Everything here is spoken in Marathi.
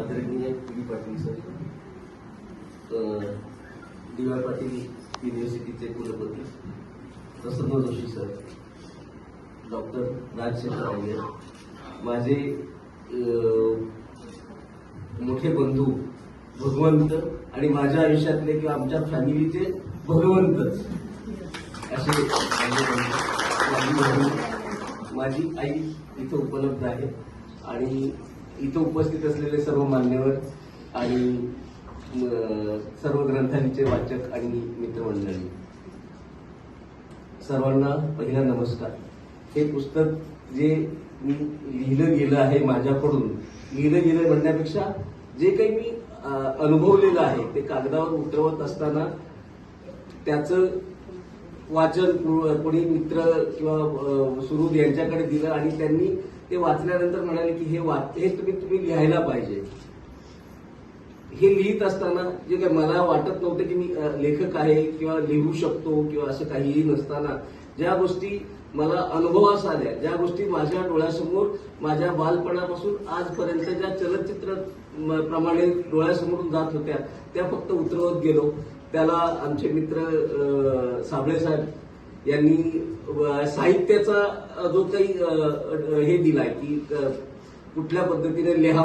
आदरणीय P. Patil sir, DY. Patil युनिव्हर्सिटीचे कुलपती प्रसन्न जोशी सर, डॉक्टर राजशेखर अय्यर, माझे मोठे बंधू भगवंत आणि माझ्या आयुष्यातले किंवा आमच्या फॅमिलीचे भगवंतच असे माझी आई इथं उपलब्ध आहे आणि इथं उपस्थित असलेले सर्व मान्यवर आणि सर्व ग्रंथांचे वाचक आणि मित्रमंडळी, सर्वांना पहिला नमस्कार. हे पुस्तक जे मी लिहिलं गेलं आहे, माझ्याकडून लिहिलं गेलं म्हणण्यापेक्षा जे काही मी अनुभवलेलं आहे ते कागदावर उतरवत असताना त्याचं वाचन कोणी मित्र किंवा सुहृद यांच्याकडे दिलं आणि त्यांनी ते वाचल्यानंतर म्हणाले की हे तुम्ही लिहायला पाहिजे. हे लिहित असताना जे काही मला वाटत नव्हतं की मी लेखक आहे किंवा लिहू शकतो किंवा असं काहीही नसताना ज्या गोष्टी मला अनुभवास आल्या, ज्या गोष्टी माझ्या डोळ्यासमोर माझ्या बालपणापासून आजपर्यंत ज्या चलचित्र प्रमाणे डोळ्यासमोरून जात होत्या त्या फक्त उतरवत गेलो. त्याला आमचे मित्र साबळे साहेब यांनी साहित्याचा जो काही हे दिलाय की कुठल्या पद्धतीने लिहा